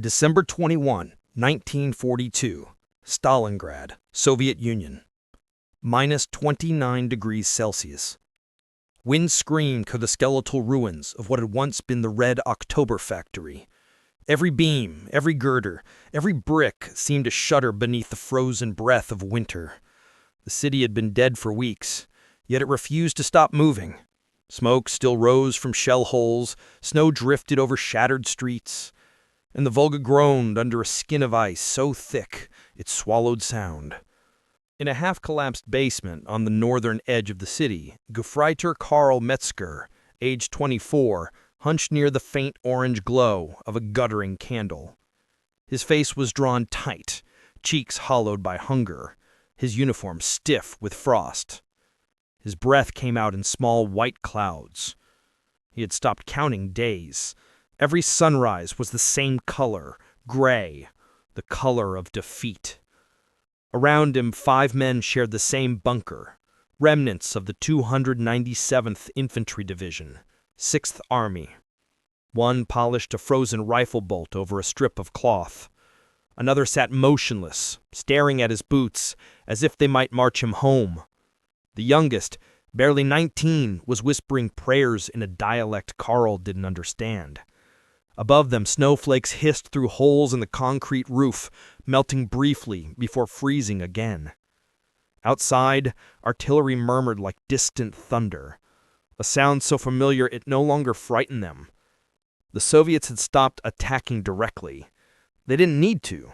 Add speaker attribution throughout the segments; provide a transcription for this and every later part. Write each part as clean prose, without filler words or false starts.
Speaker 1: December 21, 1942, Stalingrad, Soviet Union. Minus 29 degrees Celsius. Wind screamed through the skeletal ruins of what had once been the Red October factory. Every beam, every girder, every brick seemed to shudder beneath the frozen breath of winter. The city had been dead for weeks, yet it refused to stop moving. Smoke still rose from shell holes, snow drifted over shattered streets, and the Volga groaned under a skin of ice so thick it swallowed sound. In a half-collapsed basement on the northern edge of the city, Gefreiter Karl Metzger, aged 24, hunched near the faint orange glow of a guttering candle. His face was drawn tight, cheeks hollowed by hunger, his uniform stiff with frost. His breath came out in small white clouds. He had stopped counting days. Every sunrise was the same color, gray, the color of defeat. Around him, 5 men shared the same bunker, remnants of the 297th Infantry Division, 6th Army. One polished a frozen rifle bolt over a strip of cloth. Another sat motionless, staring at his boots, as if they might march him home. The youngest, barely 19, was whispering prayers in a dialect Karl didn't understand. Above them, snowflakes hissed through holes in the concrete roof, melting briefly before freezing again. Outside, artillery murmured like distant thunder, a sound so familiar it no longer frightened them. The Soviets had stopped attacking directly. They didn't need to.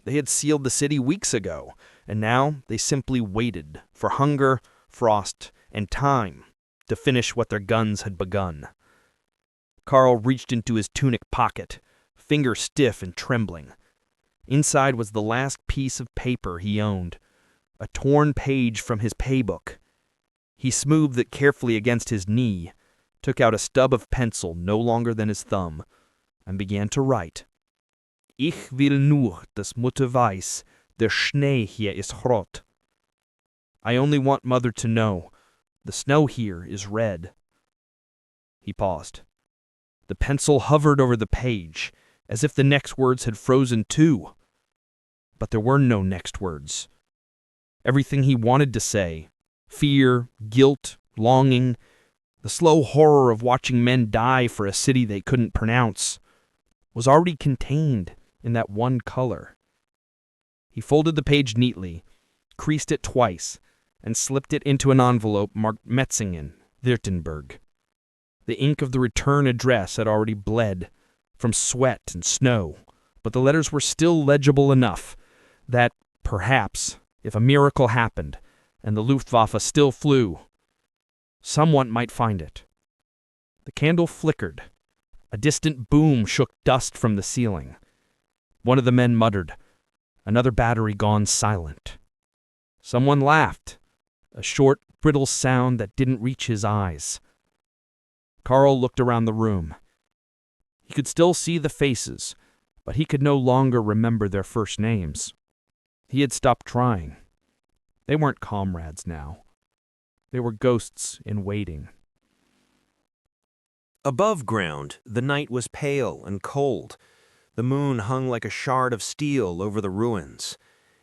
Speaker 1: They had sealed the city weeks ago, and now they simply waited for hunger, frost, and time to finish what their guns had begun. Karl reached into his tunic pocket, fingers stiff and trembling. Inside was the last piece of paper he owned, a torn page from his paybook. He smoothed it carefully against his knee, took out a stub of pencil no longer than his thumb, and began to write. Ich will nur, dass Mutter weiß, der Schnee hier ist rot. I only want Mother to know, the snow here is red. He paused. The pencil hovered over the page, as if the next words had frozen too. But there were no next words. Everything he wanted to say, fear, guilt, longing, the slow horror of watching men die for a city they couldn't pronounce, was already contained in that one color. He folded the page neatly, creased it twice, and slipped it into an envelope marked Metzingen, Württemberg. The ink of the return address had already bled from sweat and snow, but the letters were still legible enough that, perhaps, if a miracle happened and the Luftwaffe still flew, someone might find it. The candle flickered. A distant boom shook dust from the ceiling. One of the men muttered, "Another battery gone silent." Someone laughed, a short, brittle sound that didn't reach his eyes. Karl looked around the room. He could still see the faces, but he could no longer remember their first names. He had stopped trying. They weren't comrades now. They were ghosts in waiting.
Speaker 2: Above ground, the night was pale and cold. The moon hung like a shard of steel over the ruins.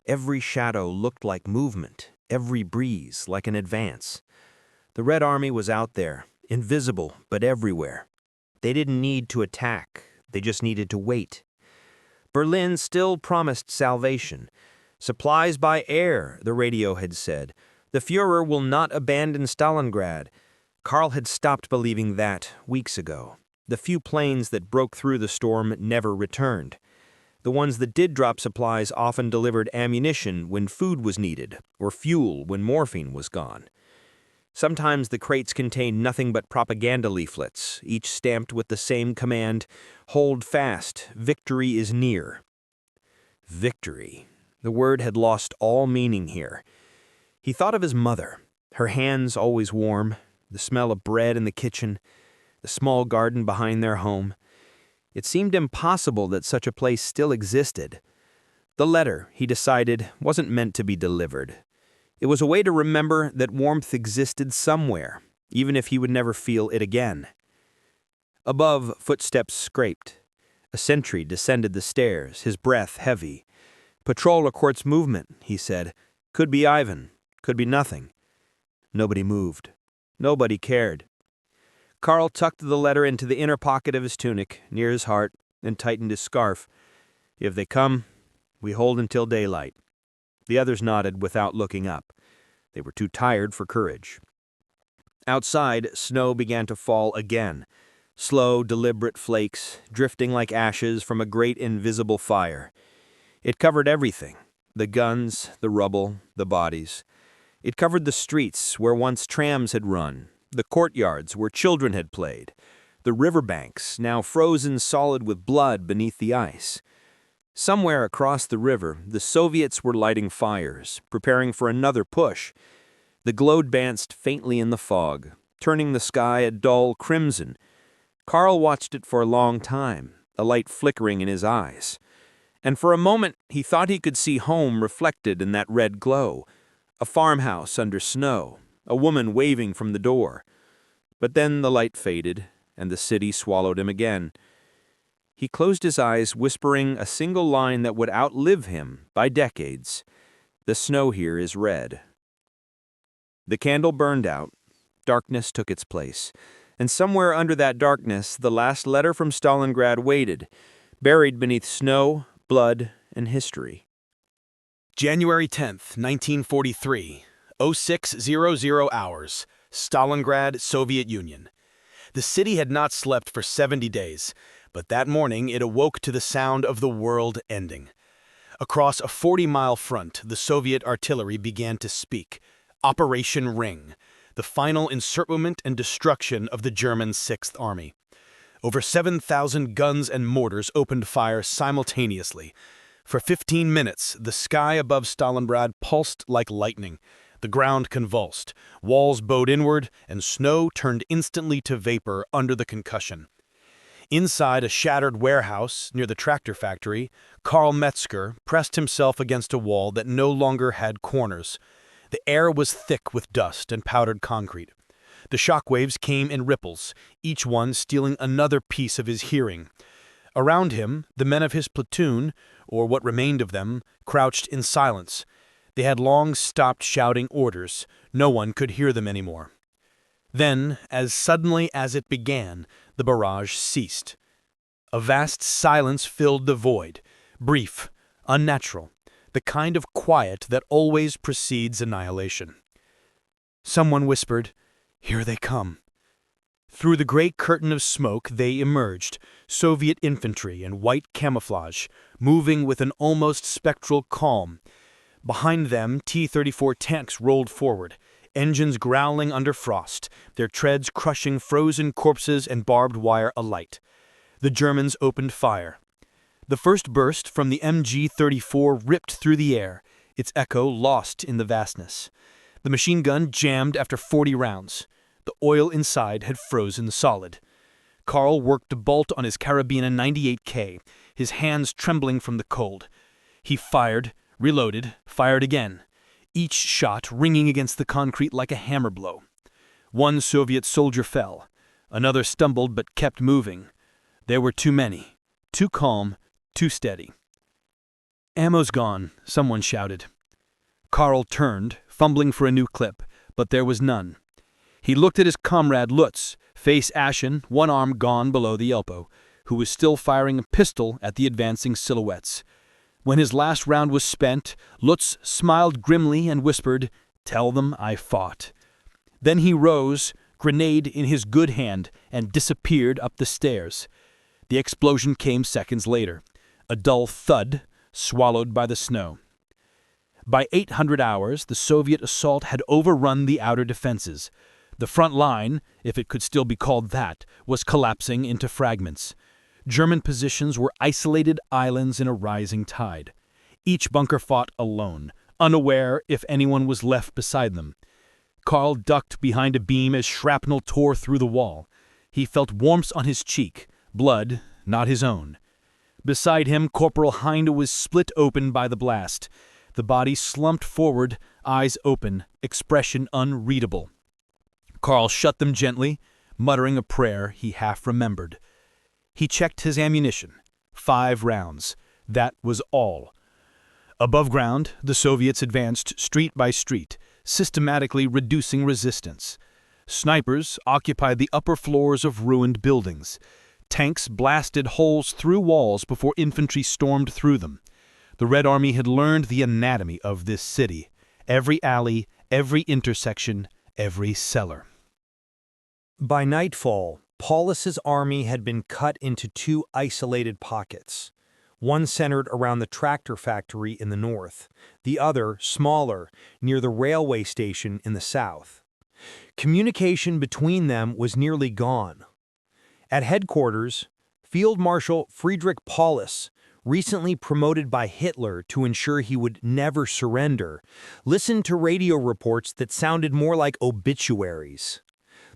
Speaker 2: Every shadow looked like movement, every breeze like an advance. The Red Army was out there, invisible but everywhere. They didn't need to attack, they just needed to wait. Berlin still promised salvation. Supplies by air, the radio had said. The Führer will not abandon Stalingrad. Karl had stopped believing that weeks ago. The few planes that broke through the storm never returned. The ones that did drop supplies often delivered ammunition when food was needed, or fuel when morphine was gone. Sometimes the crates contained nothing but propaganda leaflets, each stamped with the same command, "Hold fast, victory is near." Victory. The word had lost all meaning here. He thought of his mother, her hands always warm, the smell of bread in the kitchen, the small garden behind their home. It seemed impossible that such a place still existed. The letter, he decided, wasn't meant to be delivered. It was a way to remember that warmth existed somewhere, even if he would never feel it again. Above, footsteps scraped. A sentry descended the stairs, his breath heavy. "Patrol reports movement," he said. "Could be Ivan. Could be nothing." Nobody moved. Nobody cared. Karl tucked the letter into the inner pocket of his tunic, near his heart, and tightened his scarf. "If they come, we hold until daylight." The others nodded without looking up. They were too tired for courage. Outside, snow began to fall again. Slow, deliberate flakes, drifting like ashes from a great invisible fire. It covered everything: the guns, the rubble, the bodies. It covered the streets where once trams had run, the courtyards where children had played, the riverbanks now frozen solid with blood beneath the ice. Somewhere across the river, the Soviets were lighting fires, preparing for another push. The glow danced faintly in the fog, turning the sky a dull crimson. Karl watched it for a long time, a light flickering in his eyes. And for a moment he thought he could see home reflected in that red glow. A farmhouse under snow, a woman waving from the door. But then the light faded, and the city swallowed him again. He closed his eyes, whispering a single line that would outlive him by decades. "The snow here is red." The candle burned out. Darkness took its place. And somewhere under that darkness, the last letter from Stalingrad waited, buried beneath snow, blood, and history.
Speaker 1: January 10th, 1943, 0600 hours, Stalingrad, Soviet Union. The city had not slept for 70 days, but that morning it awoke to the sound of the world ending. Across a 40-mile front, the Soviet artillery began to speak. Operation Ring, the final encirclement and destruction of the German Sixth Army. Over 7,000 guns and mortars opened fire simultaneously. For 15 minutes, the sky above Stalingrad pulsed like lightning. The ground convulsed, walls bowed inward, and snow turned instantly to vapor under the concussion. Inside a shattered warehouse near the tractor factory, Karl Metzger pressed himself against a wall that no longer had corners. The air was thick with dust and powdered concrete. The shockwaves came in ripples, each one stealing another piece of his hearing. Around him, the men of his platoon, or what remained of them, crouched in silence. They had long stopped shouting orders. No one could hear them anymore. Then, as suddenly as it began, the barrage ceased. A vast silence filled the void, brief, unnatural, the kind of quiet that always precedes annihilation. Someone whispered, "Here they come." Through the great curtain of smoke they emerged, Soviet infantry in white camouflage, moving with an almost spectral calm. Behind them, T-34 tanks rolled forward, engines growling under frost, their treads crushing frozen corpses and barbed wire alight. The Germans opened fire. The first burst from the MG-34 ripped through the air, its echo lost in the vastness. The machine gun jammed after 40 rounds. The oil inside had frozen solid. Karl worked a bolt on his carabiner 98K, his hands trembling from the cold. He fired, reloaded, fired again, each shot ringing against the concrete like a hammer blow. One Soviet soldier fell. Another stumbled but kept moving. There were too many, too calm, too steady. "Ammo's gone," someone shouted. Karl turned, fumbling for a new clip, but there was none. He looked at his comrade Lutz, face ashen, one arm gone below the elbow, who was still firing a pistol at the advancing silhouettes. When his last round was spent, Lutz smiled grimly and whispered, "Tell them I fought." Then he rose, grenade in his good hand, and disappeared up the stairs. The explosion came seconds later, a dull thud, swallowed by the snow. By 800 hours, the Soviet assault had overrun the outer defenses. The front line, if it could still be called that, was collapsing into fragments. German positions were isolated islands in a rising tide. Each bunker fought alone, unaware if anyone was left beside them. Karl ducked behind a beam as shrapnel tore through the wall. He felt warmth on his cheek, blood, not his own. Beside him, Corporal Hinde was split open by the blast. The body slumped forward, eyes open, expression unreadable. Karl shut them gently, muttering a prayer he half remembered. He checked his ammunition.
Speaker 3: 5 rounds. That was all. Above ground, the Soviets advanced street by street, systematically reducing resistance. Snipers occupied the upper floors of ruined buildings. Tanks blasted holes through walls before infantry stormed through them. The Red Army had learned the anatomy of this city. Every alley, every intersection, every cellar.
Speaker 2: By nightfall, Paulus's army had been cut into 2 isolated pockets. One centered around the tractor factory in the north, the other, smaller, near the railway station in the south. Communication between them was nearly gone. At headquarters, Field Marshal Friedrich Paulus, recently promoted by Hitler to ensure he would never surrender, listened to radio reports that sounded more like obituaries.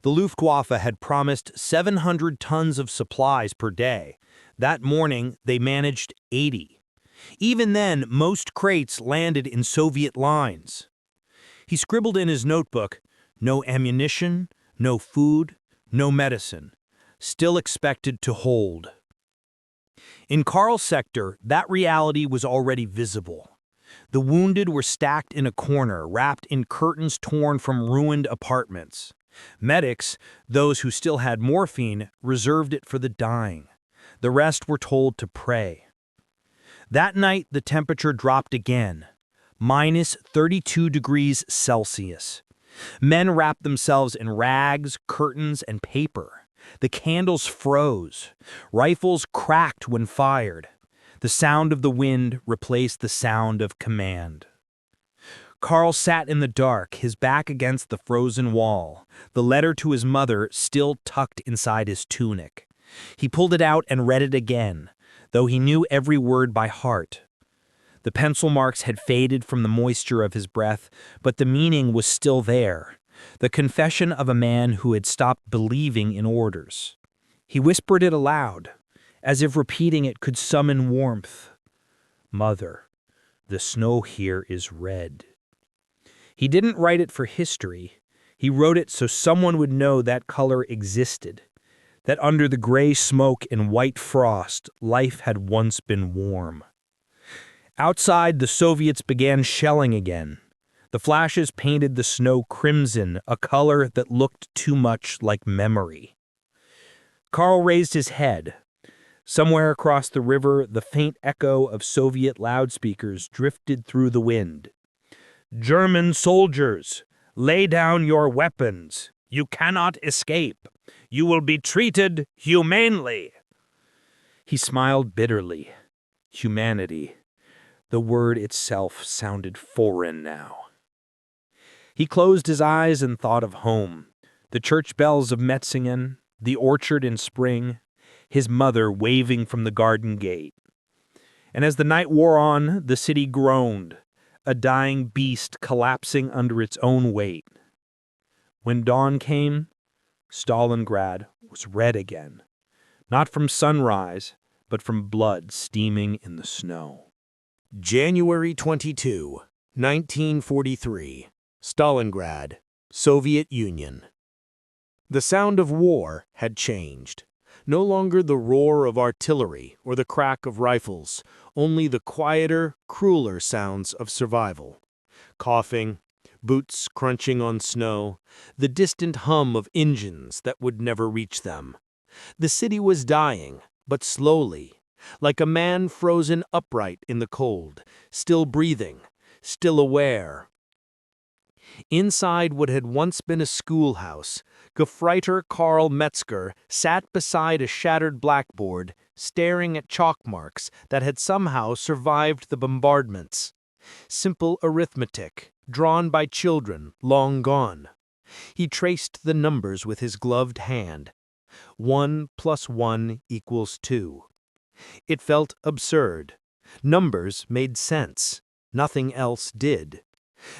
Speaker 2: The Luftwaffe had promised 700 tons of supplies per day. That morning, they managed 80. Even then, most crates landed in Soviet lines. He scribbled in his notebook, "No ammunition, no food, no medicine. Still expected to hold." In Karl's sector, that reality was already visible. The wounded were stacked in a corner, wrapped in curtains torn from ruined apartments. Medics, those who still had morphine, reserved it for the dying. The rest were told to pray. That night, the temperature dropped again, minus 32 degrees Celsius. Men wrapped themselves in rags, curtains, and paper. The candles froze. Rifles cracked when fired. The sound of the wind replaced the sound of command. Karl sat in the dark, his back against the frozen wall, the letter to his mother still tucked inside his tunic. He pulled it out and read it again, though he knew every word by heart. The pencil marks had faded from the moisture of his breath, but the meaning was still there, the confession of a man who had stopped believing in orders. He whispered it aloud, as if repeating it could summon warmth. "Mother, the snow here is red." He didn't write it for history. He wrote it so someone would know that color existed, that under the gray smoke and white frost, life had once been warm. Outside, the Soviets began shelling again. The flashes painted the snow crimson, a color that looked too much like memory. Karl raised his head. Somewhere across the river, the faint echo of Soviet loudspeakers drifted through the wind. "German soldiers, lay down your weapons. You cannot escape. You will be treated humanely." He smiled bitterly. Humanity. The word itself sounded foreign now. He closed his eyes and thought of home, the church bells of Metzingen, the orchard in spring, his mother waving from the garden gate. And as the night wore on, the city groaned, a dying beast collapsing under its own weight. When dawn came, Stalingrad was red again, not from sunrise, but from blood steaming in the snow.
Speaker 1: January 22, 1943, Stalingrad, Soviet Union. The sound of war had changed. No longer the roar of artillery or the crack of rifles, only the quieter, crueler sounds of survival. Coughing, boots crunching on snow, the distant hum of engines that would never reach them. The city was dying, but slowly, like a man frozen upright in the cold, still breathing, still aware. Inside what had once been a schoolhouse, Gefreiter Karl Metzger sat beside a shattered blackboard, staring at chalk marks that had somehow survived the bombardments. Simple arithmetic, drawn by children long gone. He traced the numbers with his gloved hand. 1 + 1 = 2. It felt absurd. Numbers made sense. Nothing else did.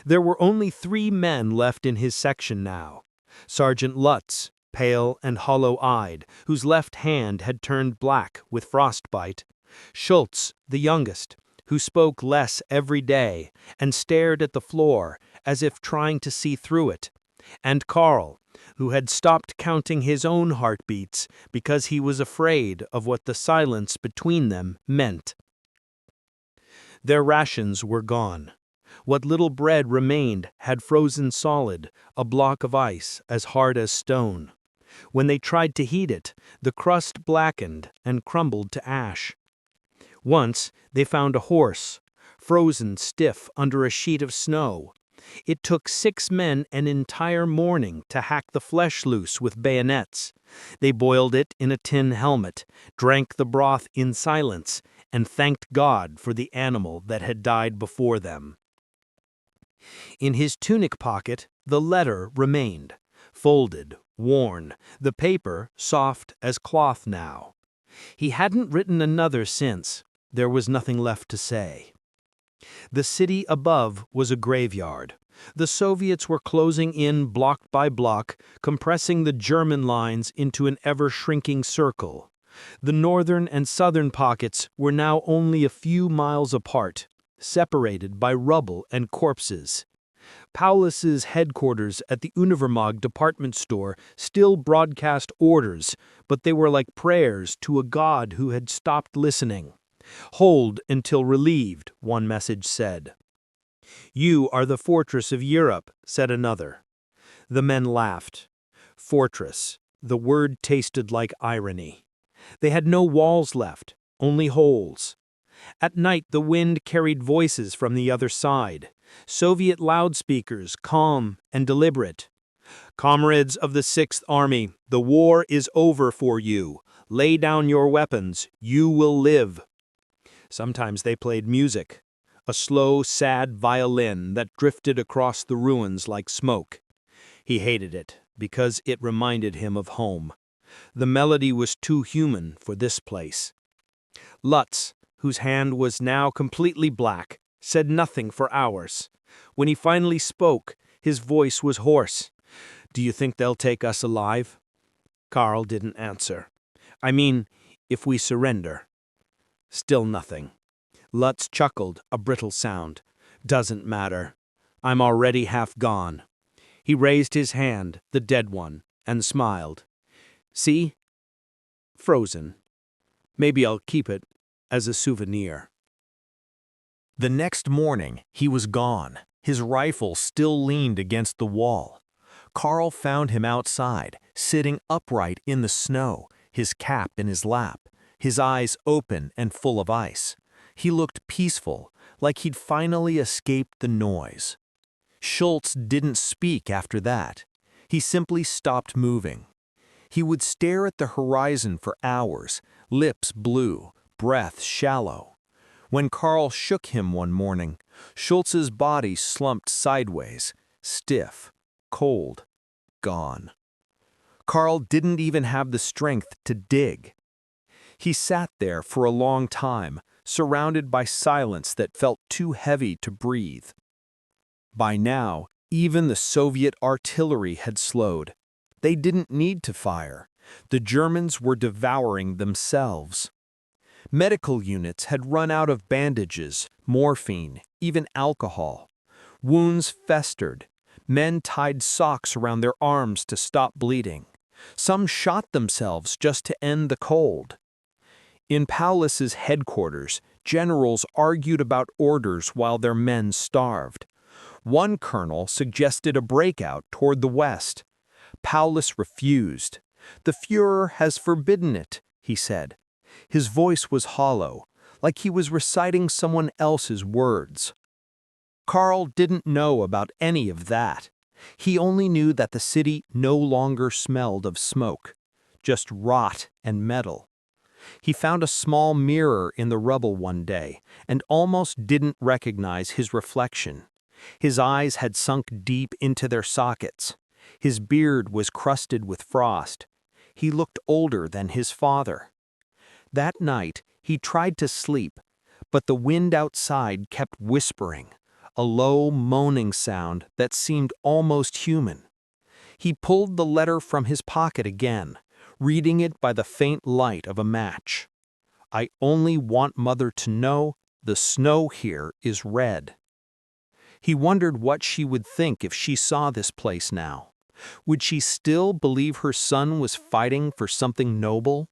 Speaker 1: There were only 3 men left in his section now. Sergeant Lutz, pale and hollow-eyed, whose left hand had turned black with frostbite. Schultz, the youngest, who spoke less every day and stared at the floor as if trying to see through it.
Speaker 2: And Karl, who had stopped counting his own heartbeats because he was afraid of what the silence between them meant. Their rations were gone. What little bread remained had frozen solid, a block of ice as hard as stone. When they tried to heat it, the crust blackened and crumbled to ash. Once they found a horse, frozen stiff under a sheet of snow. It took 6 men an entire morning to hack the flesh loose with bayonets. They boiled it in a tin helmet, drank the broth in silence, and thanked God for the animal that had died before them. In his tunic pocket, the letter remained, folded, worn, the paper soft as cloth now. He hadn't written another since. There was nothing left to say. The city above was a graveyard. The Soviets were closing in block by block, compressing the German lines into an ever-shrinking circle. The northern and southern pockets were now only a few miles apart, separated by rubble and corpses. Paulus's headquarters at the Univermag department store still broadcast orders, but they were like prayers to a god who had stopped listening. "Hold until relieved," one message said. "You are the fortress of Europe," said another. The men laughed. Fortress. The word tasted like irony. They had no walls left, only holes. At night the wind carried voices from the other side. Soviet loudspeakers, calm and deliberate. "Comrades of the 6th Army, the war is over for you. Lay down your weapons. You will live." Sometimes they played music, a slow, sad violin that drifted across the ruins like smoke. He hated it because it reminded him of home. The melody was too human for this place. Lutz, whose hand was now completely black, said nothing for hours. When he finally spoke, his voice was hoarse. "Do you think they'll take us alive?" Karl didn't answer. "I mean, if we surrender." Still nothing. Lutz chuckled, a brittle sound. "Doesn't matter. I'm already half gone." He raised his hand, the dead one, and smiled. "See? Frozen. Maybe I'll keep it as a souvenir."
Speaker 3: The next morning, he was gone. His rifle still leaned against the wall. Karl found him outside, sitting upright in the snow, his cap in his lap, his eyes open and full of ice. He looked peaceful, like he'd finally escaped the noise. Schultz didn't speak after that. He simply stopped moving. He would stare at the horizon for hours, lips blue, breath shallow. When Karl shook him one morning, Schultz's body slumped sideways, stiff, cold, gone. Karl didn't even have the strength to dig. He sat there for a long time, surrounded by silence that felt too heavy to breathe. By now, even the Soviet artillery had slowed. They didn't need to fire. The Germans were devouring themselves. Medical units had run out of bandages, morphine, even alcohol. Wounds festered. Men tied socks around their arms to stop bleeding. Some shot themselves just to end the cold. In Paulus's headquarters, generals argued about orders while their men starved. One colonel suggested a breakout toward the west. Paulus refused. "The Führer has forbidden it," he said. His voice was hollow, like he was reciting someone else's words. Karl didn't know about any of that. He only knew that the city no longer smelled of smoke, just rot and metal. He found a small mirror in the rubble one day and almost didn't recognize his reflection. His eyes had sunk deep into their sockets. His beard was crusted with frost. He looked older than his father. That night, he tried to sleep, but the wind outside kept whispering, a low, moaning sound that seemed almost human. He pulled the letter from his pocket again, reading it by the faint light of a match. "I only want Mother to know the snow here is red." He wondered what she would think if she saw this place now.
Speaker 2: Would she still believe her son was fighting for something noble?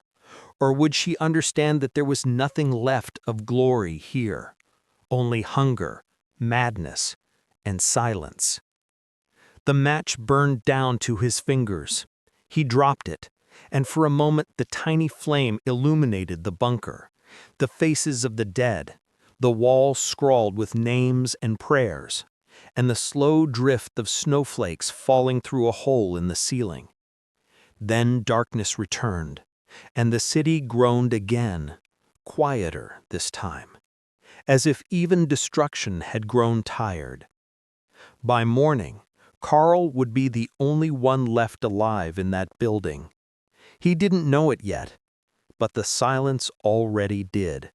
Speaker 2: Or would she understand that there was nothing left of glory here, only hunger, madness, and silence? The match burned down to his fingers. He dropped it, and for a moment the tiny flame illuminated the bunker, the faces of the dead, the walls scrawled with names and prayers, and the slow drift of snowflakes falling through a hole in the ceiling. Then darkness returned, and the city groaned again, quieter this time, as if even destruction had grown tired. By morning, Karl would be the only one left alive in that building. He didn't know it yet, but the silence already did.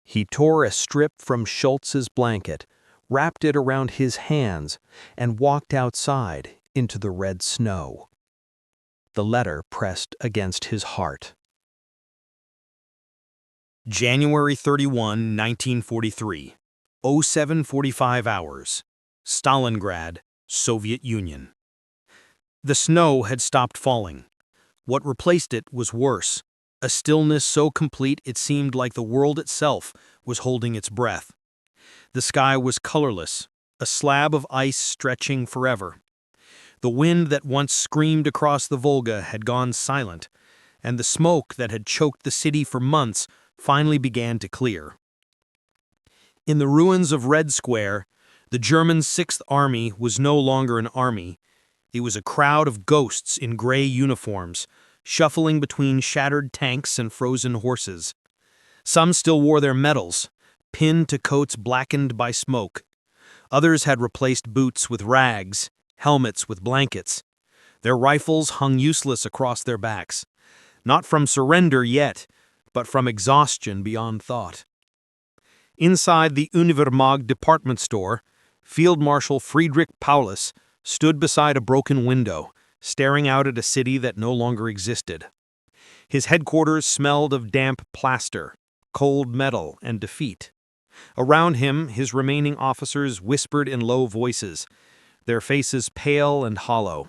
Speaker 2: He tore a strip from Schultz's blanket, wrapped it around his hands, and walked outside into the red snow. The letter pressed against his heart.
Speaker 1: January 31, 1943. 07:45 hours. Stalingrad, Soviet Union. The snow had stopped falling. What replaced it was worse. A stillness so complete it seemed like the world itself was holding its breath. The sky was colorless, a slab of ice stretching forever. The wind that once screamed across the Volga had gone silent, and the smoke that had choked the city for months finally began to clear. In the ruins of Red Square, the German Sixth Army was no longer an army. It was a crowd of ghosts in gray uniforms, shuffling between shattered tanks and frozen horses. Some still wore their medals, pinned to coats blackened by smoke. Others had replaced boots with rags, helmets with blankets. Their rifles hung useless across their backs, not from surrender yet, but from exhaustion beyond thought. Inside the Univermag department store, Field Marshal Friedrich Paulus stood beside a broken window, staring out at a city that no longer existed. His headquarters smelled of damp plaster, cold metal, and defeat. Around him, his remaining officers whispered in low voices, their faces pale and hollow.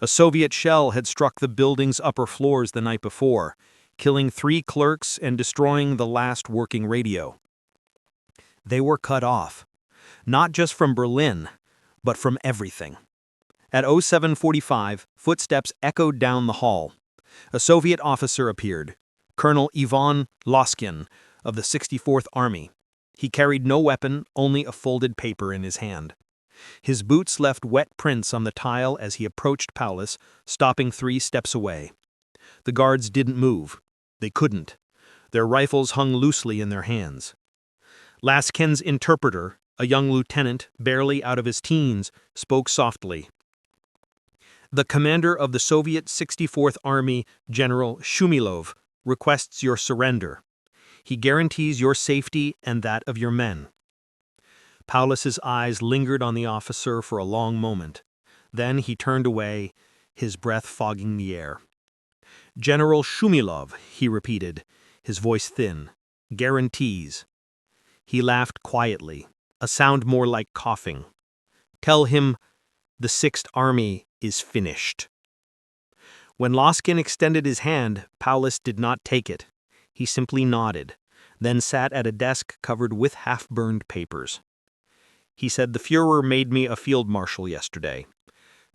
Speaker 1: A Soviet shell had struck the building's upper floors the night before, killing 3 clerks and destroying the last working radio. They were cut off, not just from Berlin, but from everything. At 07:45, footsteps echoed down the hall. A Soviet officer appeared, Colonel Ivan Loskin of the 64th Army. He carried no weapon, only a folded paper in his hand. His boots left wet prints on the tile as he approached Paulus, stopping 3 steps away. The guards didn't move. They couldn't. Their rifles hung loosely in their hands. Laskin's interpreter, a young lieutenant barely out of his teens, spoke softly. The commander of the Soviet 64th Army, General Shumilov, requests your surrender. He guarantees your safety and that of your men. Paulus's eyes lingered on the officer for a long moment. Then he turned away, his breath fogging the air. General Shumilov, he repeated, his voice thin. Guarantees. He laughed quietly, a sound more like coughing. Tell him the Sixth Army is finished. When Loskin extended his hand, Paulus did not take it. He simply nodded, then sat at a desk covered with half-burned papers. He said, the Führer made me a field marshal yesterday.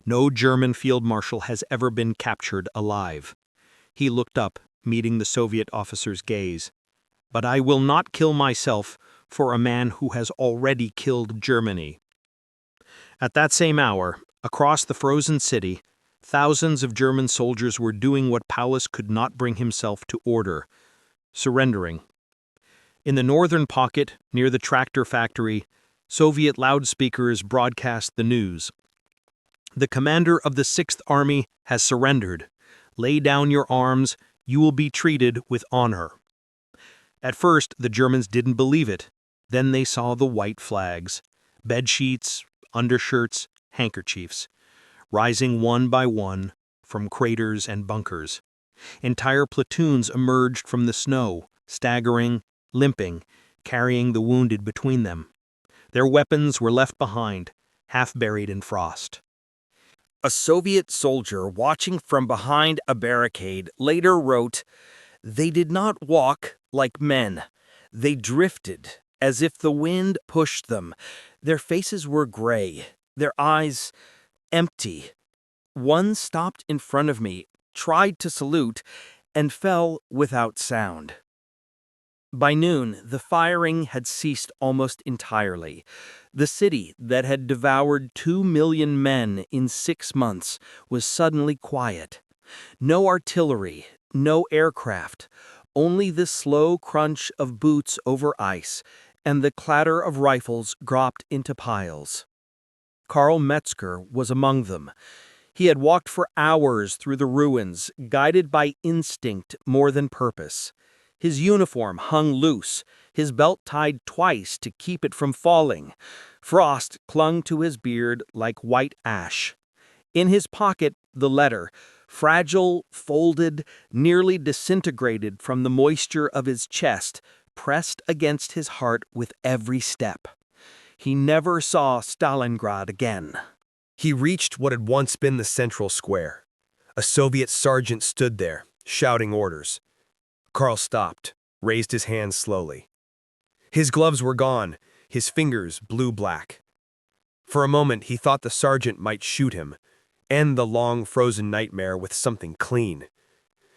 Speaker 1: No German field marshal has ever been captured alive. He looked up, meeting the Soviet officer's gaze. But I will not kill myself for a man who has already killed Germany. At that same hour, across the frozen city, thousands of German soldiers were doing what Paulus could not bring himself to order, surrendering. In the northern pocket, near the tractor factory, Soviet loudspeakers broadcast the news. The commander of the Sixth Army has surrendered. Lay down your arms, you will be treated with honor. At first, the Germans didn't believe it. Then they saw the white flags, bedsheets, undershirts, handkerchiefs, rising one by one from craters and bunkers. Entire platoons emerged from the snow, staggering, limping, carrying the wounded between them. Their weapons were left behind, half buried in frost. A Soviet soldier watching from behind a barricade later wrote, "They did not walk like men. They drifted, as if the wind pushed them. Their faces were gray, their eyes empty. One stopped in front of me, tried to salute, and fell without sound." By noon, the firing had ceased almost entirely. The city that had devoured 2 million men in 6 months was suddenly quiet. No artillery, no aircraft, only the slow crunch of boots over ice and the clatter of rifles dropped into piles. Karl Metzger was among them. He had walked for hours through the ruins, guided by instinct more than purpose. His uniform hung loose, his belt tied twice to keep it from falling. Frost clung to his beard like white ash. In his pocket, the letter, fragile, folded, nearly disintegrated from the moisture of his chest, pressed against his heart with every step. He never saw Stalingrad again.
Speaker 4: He reached what had once been the central square. A Soviet sergeant stood there, shouting orders. Karl stopped, raised his hands slowly. His gloves were gone, his fingers blue-black. For a moment he thought the sergeant might shoot him, end the long frozen nightmare with something clean.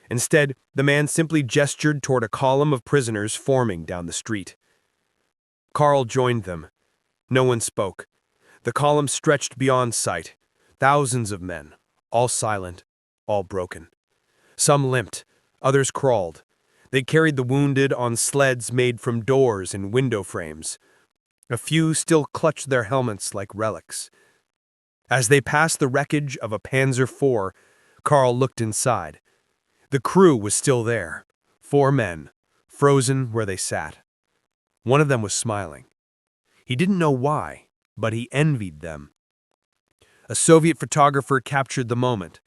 Speaker 4: Instead, the man simply gestured toward a column of prisoners forming down the street. Karl joined them. No one spoke. The column stretched beyond sight. Thousands of men, all silent, all broken. Some limped, others crawled. They carried the wounded on sleds made from doors and window frames. A few still clutched their helmets like relics. As they passed the wreckage of a Panzer IV, Karl looked inside. The crew was still there, 4 men, frozen where they sat. One of them was smiling. He didn't know why, but he envied them. A Soviet photographer captured the moment.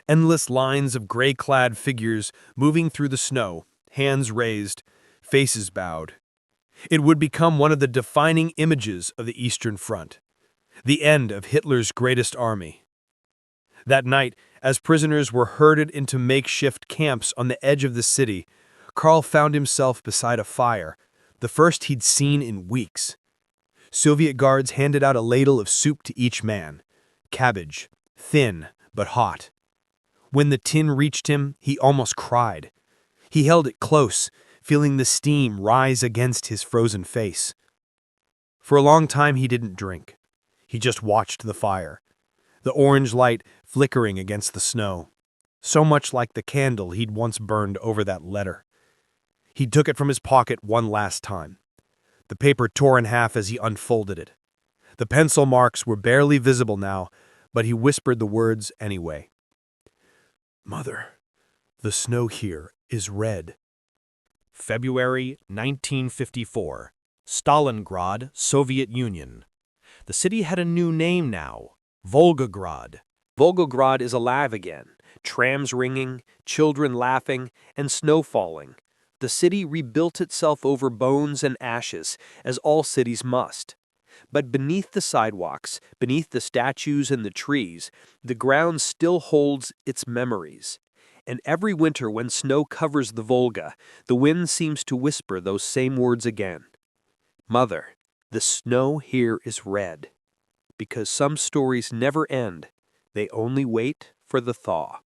Speaker 4: Endless lines of gray-clad figures moving through the snow, hands raised, faces bowed. It would become one of the defining images of the Eastern Front, the end of Hitler's greatest army. That night, as prisoners were herded into makeshift camps on the edge of the city, Karl found himself beside a fire, the first he'd seen in weeks. Soviet guards handed out a ladle of soup to each man, cabbage, thin but hot. When the tin reached him, he almost cried. He held it close, feeling the steam rise against his frozen face. For a long time he didn't drink. He just watched the fire, the orange light flickering against the snow, so much like the candle he'd once burned over that letter. He took it from his pocket one last time. The paper tore in half as he unfolded it. The pencil marks were barely visible now, but he whispered the words anyway. "Mother, the snow here is red."
Speaker 1: February 1954. Stalingrad, Soviet Union. The city had a new name now, Volgograd. Volgograd is alive again, trams ringing, children laughing, and snow falling. The city rebuilt itself over bones and ashes, as all cities must. But beneath the sidewalks, beneath the statues and the trees, the ground still holds its memories. And every winter when snow covers the Volga, the wind seems to whisper those same words again. Mother, the snow here is red. Because some stories never end, they only wait for the thaw.